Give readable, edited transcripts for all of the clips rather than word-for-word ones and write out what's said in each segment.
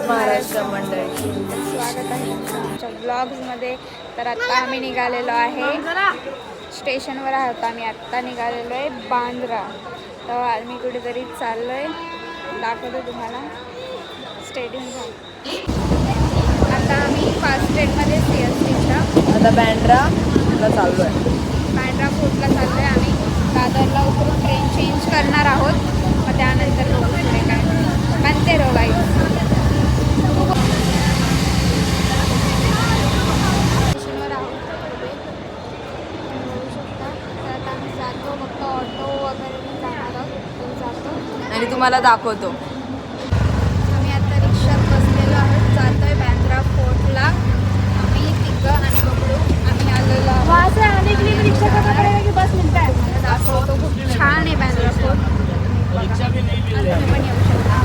महाराष्ट्र मंडळी स्वागत आहे आमच्या ब्लॉग्समध्ये. तर आता आम्ही निघालेलो आहे स्टेशनवर आहोत. आम्ही आत्ता निघालेलो आहे बांद्रा. तर आम्ही कुठेतरी चाललो आहे, दाखवतो तुम्हाला. स्टेडियम आता आम्ही फास्ट ट्रेनमध्ये CSTच्या आता बँड्राला चाललो आहे. बँड्रा फोर्टला चाललो आहे. आम्ही दादरला उतरून ट्रेन चेंज करणार आहोत. मग त्यानंतर बघू पुढे काय बनते रो गाई. स्टेशनवर आहोत बघू शकता. तर आता आम्ही जातो, फक्त ऑटो वगैरे जाणार आहोत, जातो आणि तुम्हाला दाखवतो. आम्ही आता रिक्षात बसलेलो आहोत, जातोय बँड्रा फोर्टला. आम्ही तिघं आणि बबडू आम्ही आलेलो आहोत. बस मिळतात दाखवतो. खूप छान आहे बँड्रा फोर्ट. तुम्ही पण येऊ शकता.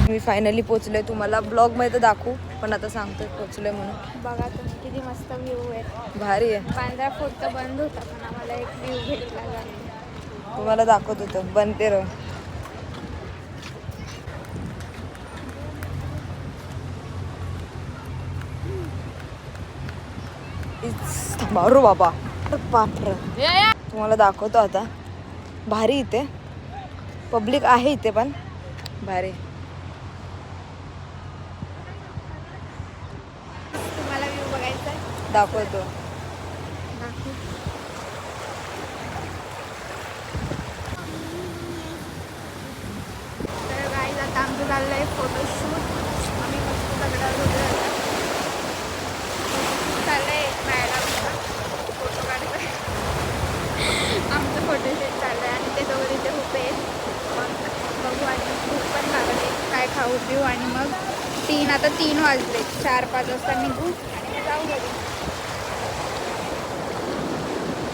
मी फायनली पोचलोय. तुम्हाला ब्लॉग मध्ये तर दाखवू, पण आता सांगतोय पोचलोय म्हणून. बघा तुम्ही किती मस्त व्ह्यू आहे. भारी आहे. बँड्रा फोर्ट तर बंद होता, पण आम्हाला एक व्ह्यू भेटला जातो. तुम्हाला दाखवत होतं बनते र. बारू बाबा, बापरे. तुम्हाला दाखवतो आता. भारी इथे पब्लिक आहे, इथे पण भारी. तुम्हाला व्ह्यू बघायचा आहे? दाखवतो. दाखवू. तर गाईज आता आमचं चाललं आहे फोटोशूट. आम्ही मस्त दगडावर उभे राहतो. चाललं आहे मॅडमचा फोटो काढतोय. आमचं फोटोशूट चाललं आहे आणि ते दोघं तिथे उभे आहेत. मग बघू, आणि भूक पण लागले, काय खाऊ पिऊ. आणि मग आता 3 वाजले. 4-5 वाजता निघू आणि मग जाऊ घरी.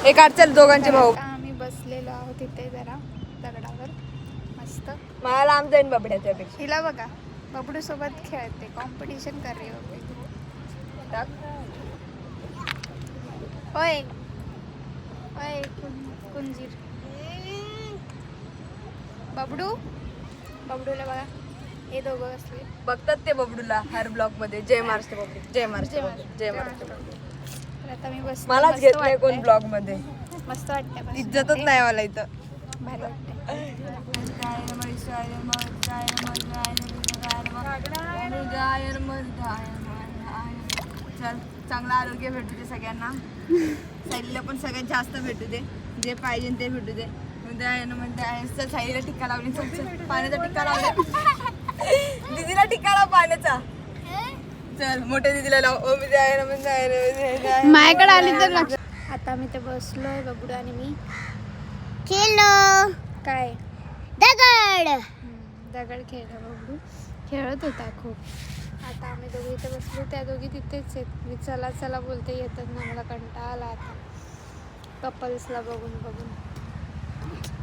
एक आठ चल दोघांचे भाऊ. आता आम्ही बसलेलो आहोत इथे जरा दगडावर मस्त. मला लांब जाईन बाबड्याच्या पेक्षा. हिला बघा, बबडू सोबत खेळते, कॉम्पिटिशन कर रही होते. होय होय कुंजीर. बबडूला बघा, हे दोघं बसले बघतात ते बबडूला हर ब्लॉक मध्ये. जय महाराष्ट्र बबडू, जय महाराष्ट्र बबडू, जय महाराष्ट्र बबडू. तर आता मी बस मलाच घेत नाही कोण ब्लॉग मध्ये. मस्त वाटतंय, मस्त इज्जतच वाटतंय. नाही मला इथं. भारी वाटतंय. चल, चांगलं आरोग्य भेटू दे सगळ्यांना. साईलीला पण सगळ्यात जास्त भेटू दे, जे पाहिजे ते भेटू दे. म्हणते साईलीला टिक्का लावली. पाण्याचा टिक्का लावला. दीदीला टिक्का लाव पाण्याचा. चल, मोठ्या दीदीला लाव. ओ मी जाय ना माझ्याकडे आली तर लक्ष. आता मी ते बसलोय, बबडू आणि मी खेळलो. काय दगड खेळला. बबडू खेळत होता खूप. आता आम्ही दोघी इथे बसलो, त्या दोघी तिथेच आहेत. मी चला चला बोलते, येतच नाही. मला कंटाळा आला आता कपल्सला बघून.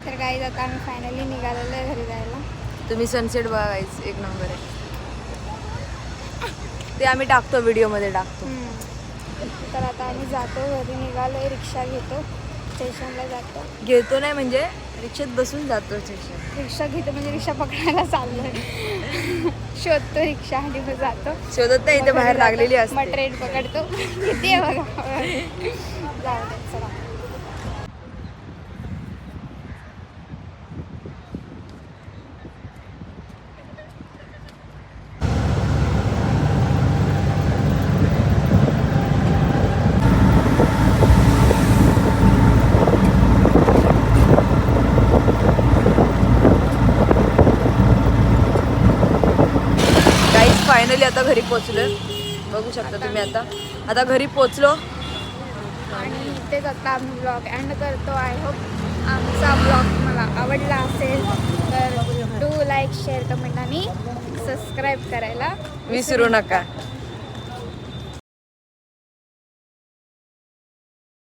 तर गाईज आता आम्ही फायनली निघालेलो आहे घरी जायला. तुम्ही सनसेट बघा गाईस, एक नंबर आहे. ते आम्ही टाकतो, व्हिडिओमध्ये टाकतो. तर आता आम्ही जातो घरी, निघालोय. रिक्षा घेतो, स्टेशनला जातो. घेतो नाही म्हणजे रिक्षात बसून जातो स्टेशन. रिक्षा घेतो म्हणजे रिक्षा पकडायला चाललोय. शोधतो रिक्षा आणि मग जातो. शोधत नाही, इथे बाहेर लागलेली असते. मग ट्रेन पकडतो. किती आहे बघा. जाऊ दे, चला. फायनली आता घरी पोचलोय. बघू शकता तुम्ही. आता घरी पोचलो आणि इथेच आता आम्ही ब्लॉग एंड करतो. आय होप आमचा ब्लॉग तुम्हाला आवडला असेल तर डू लाईक, शेअर, कमेंट आणि सबस्क्राईब करायला विसरू नका.